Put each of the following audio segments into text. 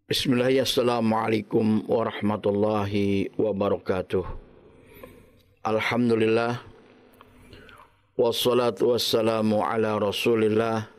Bismillahirrahmanirrahim. Assalamualaikum warahmatullahi wabarakatuh. Alhamdulillah. Wassalatu wassalamu ala rasulillah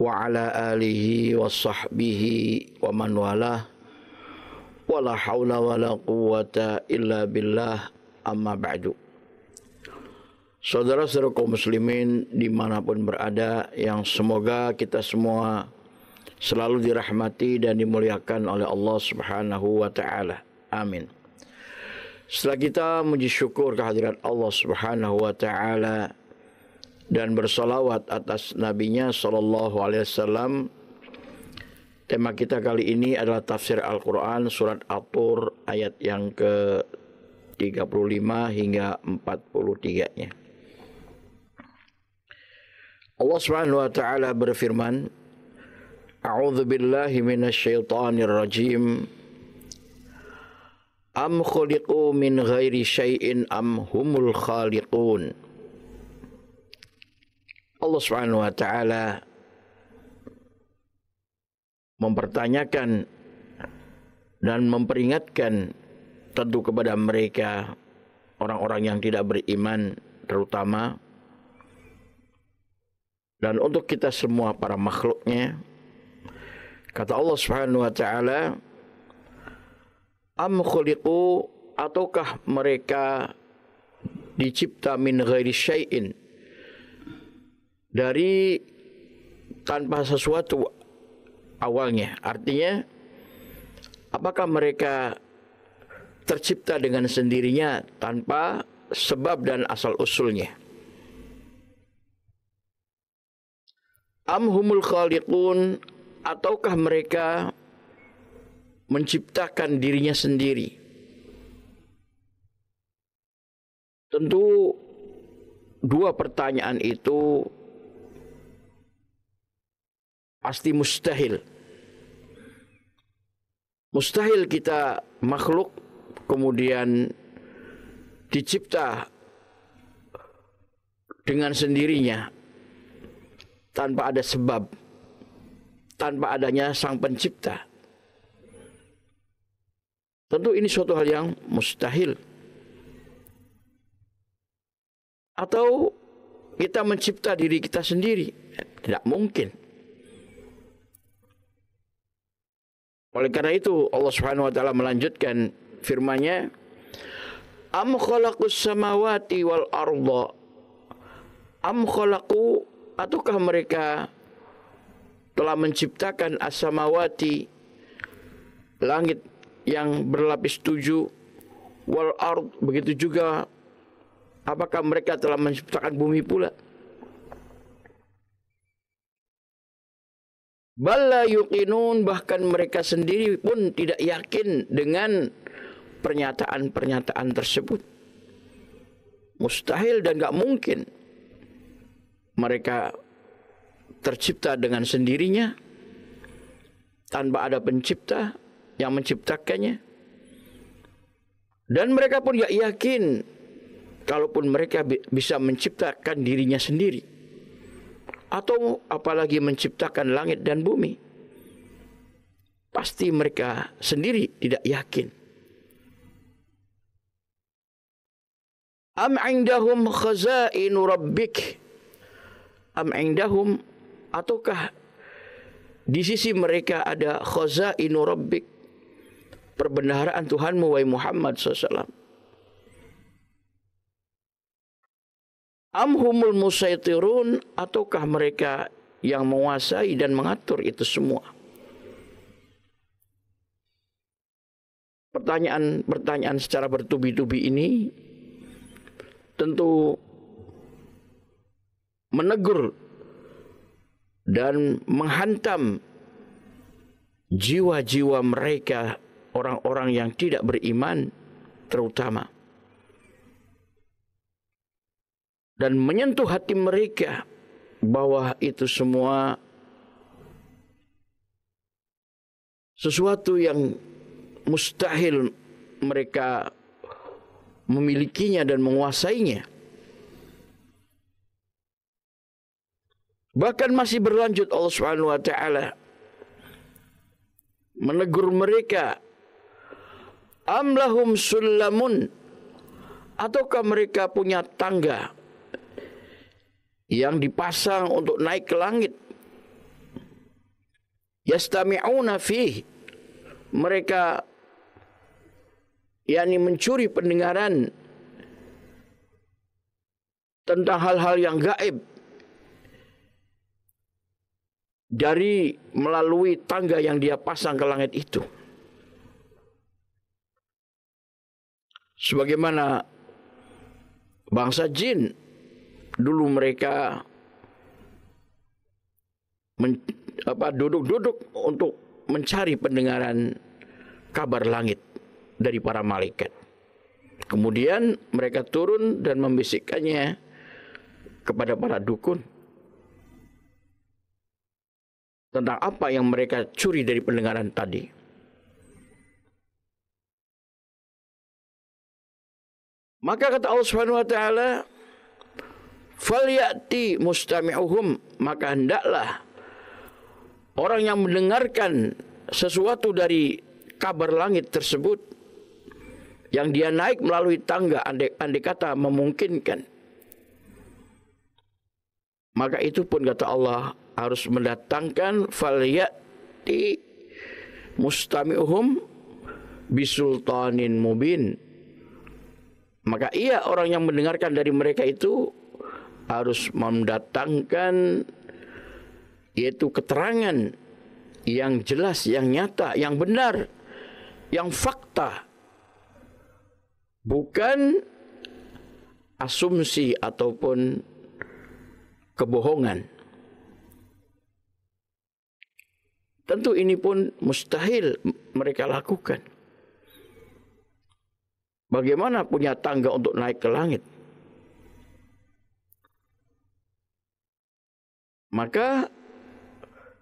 wa ala alihi wa sahbihi wa man walah. Wala hawla wala quwwata illa billah, amma ba'du. Saudara-saudara kaum muslimin dimanapun berada, yang semoga kita semua selalu dirahmati dan dimuliakan oleh Allah Subhanahu wa taala. Amin. Setelah kita memuji syukur kehadirat Allah Subhanahu wa taala dan bersalawat atas nabinya sallallahu alaihi wasallam, tema kita kali ini adalah tafsir Al-Qur'an surat At-Tur ayat yang ke-35 hingga 43-nya. Allah Subhanahu wa taala berfirman, A'udzu billahi minasyaitonir rajim. Am khuliqu min ghairi syai'in am humul khaliqun. Allah Subhanahu wa taala mempertanyakan dan memperingatkan tentu kepada mereka orang-orang yang tidak beriman terutama, dan untuk kita semua para makhluknya. Kata Allah Subhanahu wa taala, am khuliqu, ataukah mereka dicipta min ghairi syai'in, dari tanpa sesuatu awalnya. Artinya, apakah mereka tercipta dengan sendirinya tanpa sebab dan asal usulnya? Am humul khaliqun, ataukah mereka menciptakan dirinya sendiri? Tentu dua pertanyaan itu pasti mustahil. Mustahil kita makhluk kemudian dicipta dengan sendirinya tanpa ada sebab, tanpa adanya sang pencipta. Tentu ini suatu hal yang mustahil. Atau kita mencipta diri kita sendiri, tidak mungkin. Oleh karena itu Allah Subhanahu wa taala melanjutkan firman-Nya, am khalaqus samawati wal arda. Am khalaqu, ataukah mereka telah menciptakan as-samawati, langit yang berlapis 7, wal ard, begitu juga apakah mereka telah menciptakan bumi pula? Bala yuqinun, bahkan mereka sendiri pun tidak yakin dengan pernyataan-pernyataan tersebut. Mustahil dan gak mungkin mereka tercipta dengan sendirinya tanpa ada pencipta yang menciptakannya. Dan mereka pun gak yakin kalaupun mereka bisa menciptakan dirinya sendiri, atau apalagi menciptakan langit dan bumi. Pasti mereka sendiri tidak yakin. Am indahum khazainu rabbik. Am indahum, ataukah di sisi mereka ada khazainu rabbik, perbendaharaan Tuhanmu wahai Muhammad SAW. Am humul musaitirun, ataukah mereka yang menguasai dan mengatur itu semua? Pertanyaan secara bertubi-tubi ini tentu menegur dan menghantam jiwa-jiwa mereka, orang-orang yang tidak beriman terutama, dan menyentuh hati mereka bahwa itu semua sesuatu yang mustahil mereka memilikinya dan menguasainya. Bahkan masih berlanjut Allah Subhanahu wa taala menegur mereka, am lahum sullamun, ataukah mereka punya tangga yang dipasang untuk naik ke langit, yastami'una fih, mereka yakni mencuri pendengaran tentang hal-hal yang gaib dari melalui tangga yang dia pasang ke langit itu. Sebagaimana bangsa jin dulu mereka duduk-duduk untuk mencari pendengaran kabar langit dari para malaikat. Kemudian mereka turun dan membisikkannya kepada para dukun tentang apa yang mereka curi dari pendengaran tadi. Maka kata Allah Subhanahu wa taala, "Falyati mustami'uhum", maka hendaklah orang yang mendengarkan sesuatu dari kabar langit tersebut yang dia naik melalui tangga, andai kata memungkinkan, maka itu pun kata Allah harus mendatangkan falyati mustami'uhum bisultanin mubin. Maka ia orang yang mendengarkan dari mereka itu harus mendatangkan yaitu keterangan yang jelas, yang nyata, yang benar, yang fakta, bukan asumsi ataupun kebohongan. Tentu ini pun mustahil mereka lakukan. Bagaimana punya tangga untuk naik ke langit? Maka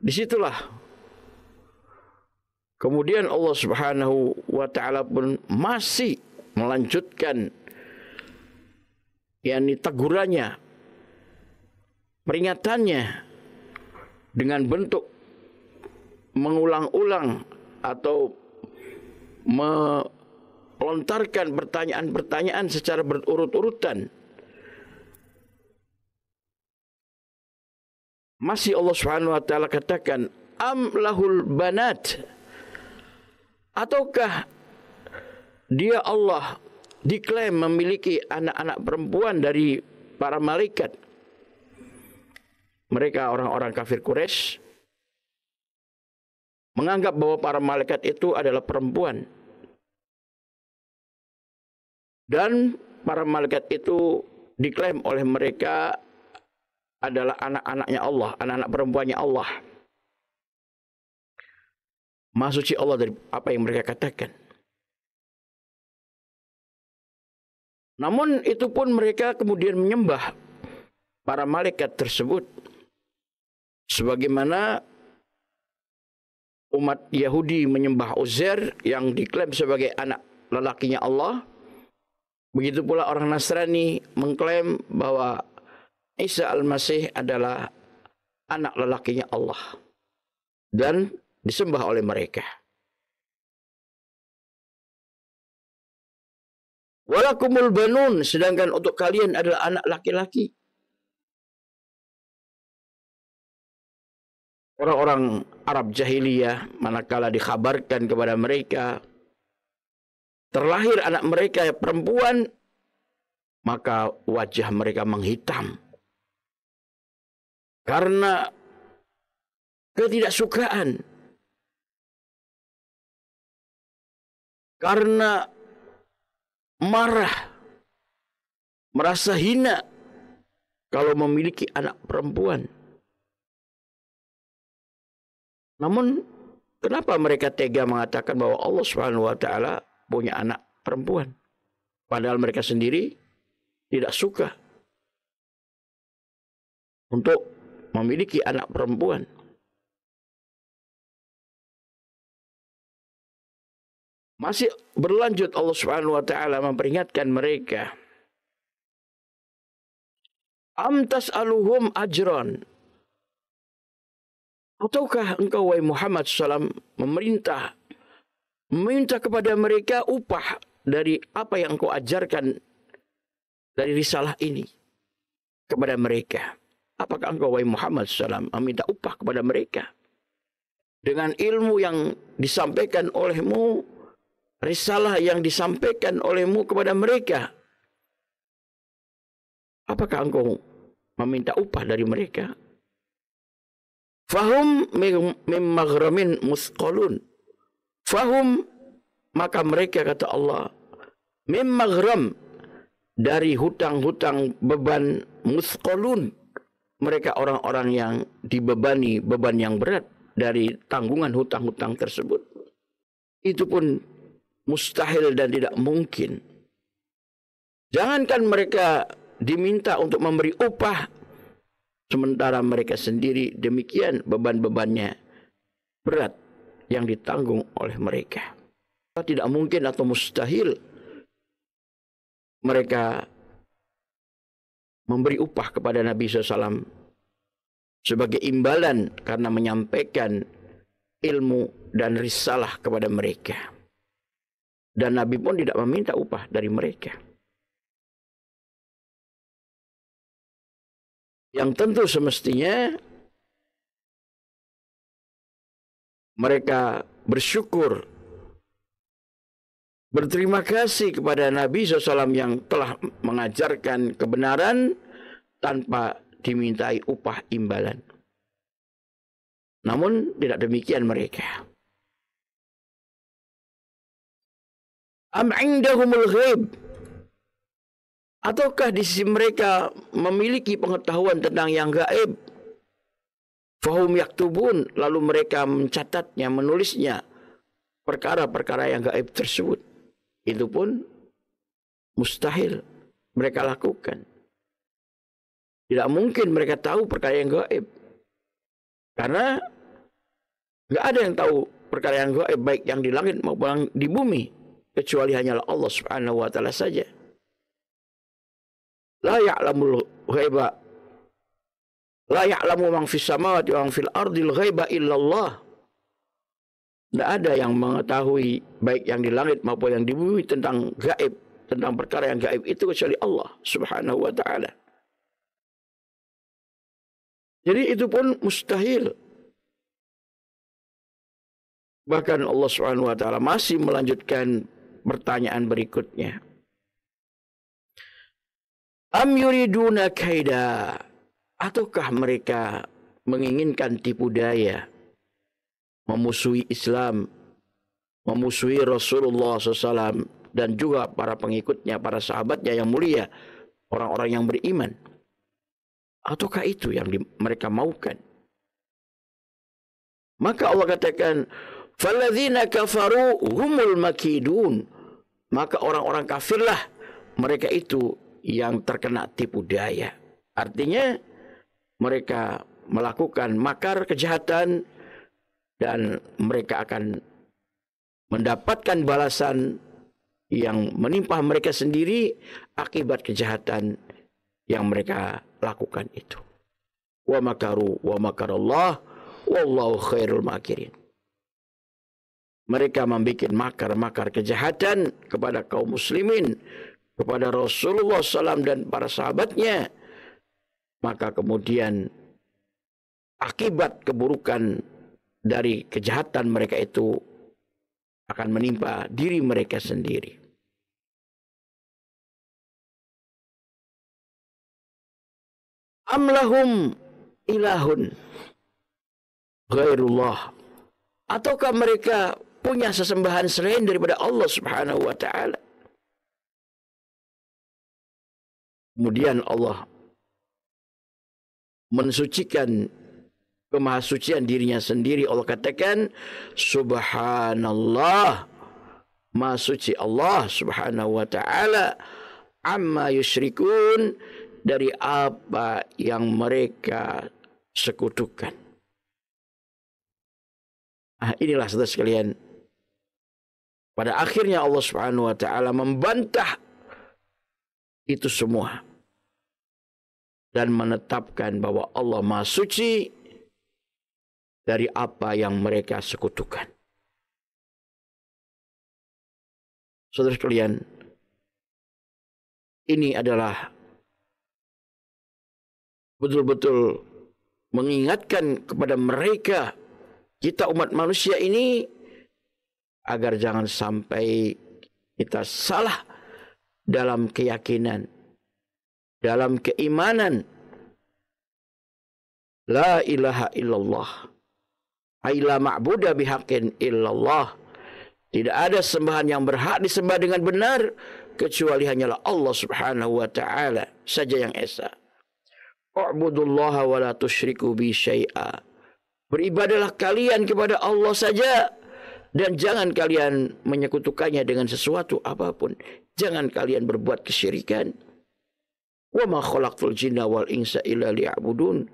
disitulah kemudian Allah Subhanahu wa taala pun masih melanjutkan yakni tegurannya, peringatannya dengan bentuk mengulang-ulang atau melontarkan pertanyaan-pertanyaan secara berurut-urutan. Masih Allah Subhanahu wa taala katakan, am lahul banat, ataukah dia Allah diklaim memiliki anak-anak perempuan dari para malaikat. Mereka orang-orang kafir Quraisy menganggap bahwa para malaikat itu adalah perempuan. Dan para malaikat itu diklaim oleh mereka adalah anak-anaknya Allah, anak-anak perempuannya Allah. Maha suci Allah dari apa yang mereka katakan. Namun itu pun mereka kemudian menyembah para malaikat tersebut. Sebagaimana umat Yahudi menyembah Uzair yang diklaim sebagai anak lelakinya Allah. Begitu pula orang Nasrani mengklaim bahwa Isa Al-Masih adalah anak lelakinya Allah dan disembah oleh mereka. Walakumul banun, sedangkan untuk kalian adalah anak laki-laki. Orang-orang Arab jahiliyah manakala dikhabarkan kepada mereka terlahir anak mereka perempuan, maka wajah mereka menghitam karena ketidaksukaan, karena marah, merasa hina kalau memiliki anak perempuan. Namun kenapa mereka tega mengatakan bahwa Allah Subhanahu wa taala punya anak perempuan, padahal mereka sendiri tidak suka untuk memiliki anak perempuan? Masih berlanjut Allah Subhanahu wa taala memperingatkan mereka, am tas'aluhum ajran, Ataukah engkau wahai Muhammad SAW meminta kepada mereka upah dari apa yang engkau ajarkan dari risalah ini kepada mereka? Apakah engkau wahai Muhammad SAW meminta upah kepada mereka dengan ilmu yang disampaikan olehmu, risalah yang disampaikan olehmu kepada mereka? Apakah engkau meminta upah dari mereka? Fahum mim maghramin musqalun. Fahum, maka mereka, kata Allah, mim maghram, dari hutang-hutang beban, musqalun, mereka orang-orang yang dibebani beban yang berat dari tanggungan hutang-hutang tersebut. Itu pun mustahil dan tidak mungkin. Jangankan mereka diminta untuk memberi upah, sementara mereka sendiri demikian beban-bebannya berat yang ditanggung oleh mereka. Tidak mungkin atau mustahil mereka memberi upah kepada Nabi SAW sebagai imbalan karena menyampaikan ilmu dan risalah kepada mereka. Dan Nabi pun tidak meminta upah dari mereka. Yang tentu semestinya mereka bersyukur, berterima kasih kepada Nabi SAW yang telah mengajarkan kebenaran tanpa dimintai upah imbalan. Namun tidak demikian mereka. Am indahumul ghaib, ataukah di sisi mereka memiliki pengetahuan tentang yang gaib? Fahum yaktubun, lalu mereka mencatatnya, menulisnya perkara-perkara yang gaib tersebut. Itu pun mustahil mereka lakukan. Tidak mungkin mereka tahu perkara yang gaib. Karena nggak ada yang tahu perkara yang gaib, baik yang di langit maupun di bumi, kecuali hanyalah Allah Subhanahu wa taala saja. La ya'lamul ghaiba, la ya'lamu man fis samawati wa man fil ardil ghaiba illallah. Tidak ada yang mengetahui baik yang di langit maupun yang di bumi tentang gaib, tentang perkara yang gaib itu kecuali Allah Subhanahu wa taala. Jadi itu pun mustahil. Bahkan Allah Subhanahu wa taala masih melanjutkan pertanyaan berikutnya. Am yuriduna kaida, ataukah mereka menginginkan tipu daya, memusuhi Islam, memusuhi Rasulullah SAW dan juga para pengikutnya, para sahabatnya yang mulia, orang-orang yang beriman? Ataukah itu yang mereka maukan? Maka Allah katakan, "Falladzina kafaru humul makidun." Maka orang-orang kafirlah mereka itu yang terkena tipu daya. Artinya mereka melakukan makar kejahatan dan mereka akan mendapatkan balasan yang menimpa mereka sendiri akibat kejahatan yang mereka lakukan itu. Wa makaru wa makarallah wallahu khairul makirin. Mereka membuat makar-makar kejahatan kepada kaum muslimin, kepada Rasulullah SAW dan para sahabatnya. Maka kemudian akibat keburukan dari kejahatan mereka itu akan menimpa diri mereka sendiri. Am lahum ilahun ghairullah, ataukah mereka punya sesembahan selain daripada Allah Subhanahu wa taala? Kemudian Allah mensucikan kemahasucian dirinya sendiri. Allah katakan, Subhanallah, Maha suci Allah Subhanahu wa taala, amma yusyrikun, dari apa yang mereka sekutukan. Inilah saudara sekalian, pada akhirnya Allah Subhanahu wa taala membantah itu semua dan menetapkan bahwa Allah Maha suci dari apa yang mereka sekutukan. Saudara sekalian, ini adalah betul-betul mengingatkan kepada mereka, kita umat manusia ini, agar jangan sampai kita salah dalam keyakinan, dalam keimanan. La ilaha illallah, ay la ma'buda bihaqqin illallah. Tidak ada sembahan yang berhak disembah dengan benar kecuali hanyalah Allah Subhanahu wa taala saja yang esa. U'budullaha wa la tusyriku bi syai'a. Beribadahlah kalian kepada Allah saja dan jangan kalian menyekutukannya dengan sesuatu apapun. Jangan kalian berbuat kesyirikan. Wa ma khalaqtul jinna wal insa illa liya'budun.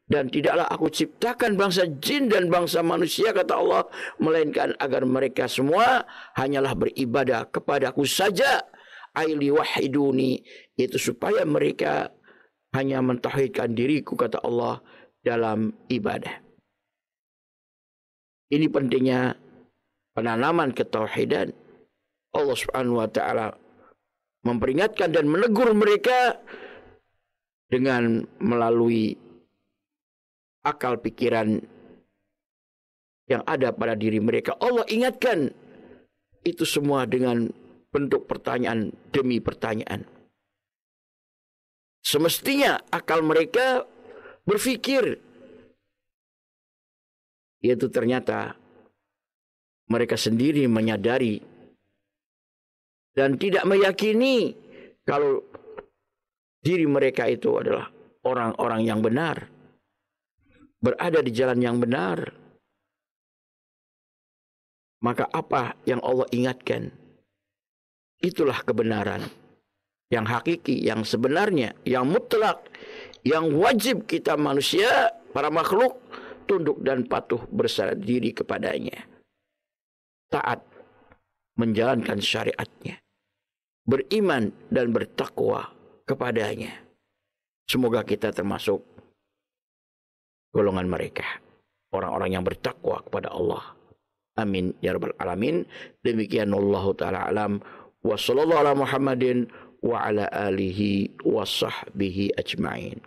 Dan tidaklah aku ciptakan bangsa jin dan bangsa manusia, kata Allah, melainkan agar mereka semua hanyalah beribadah kepadaku saja. Aili wahiduni, itu supaya mereka hanya mentauhidkan diriku, kata Allah, dalam ibadah. Ini pentingnya penanaman ketauhidan. Allah Subhanahu wa taala memperingatkan dan menegur mereka dengan melalui akal pikiran yang ada pada diri mereka. Allah ingatkan itu semua dengan bentuk pertanyaan demi pertanyaan. Semestinya akal mereka berpikir, yaitu ternyata mereka sendiri menyadari dan tidak meyakini kalau diri mereka itu adalah orang-orang yang benar, berada di jalan yang benar. Maka apa yang Allah ingatkan, itulah kebenaran yang hakiki, yang sebenarnya, yang mutlak, yang wajib kita manusia, para makhluk, tunduk dan patuh berserah diri kepadanya. Taat, menjalankan syariatnya, beriman dan bertakwa kepadanya. Semoga kita termasuk golongan mereka, orang-orang yang bertakwa kepada Allah. Amin ya rabbal alamin. Demikian wallahu taala alam, wa sallallahu ala Muhammadin wa ala alihi wa sahbihi ajma'in.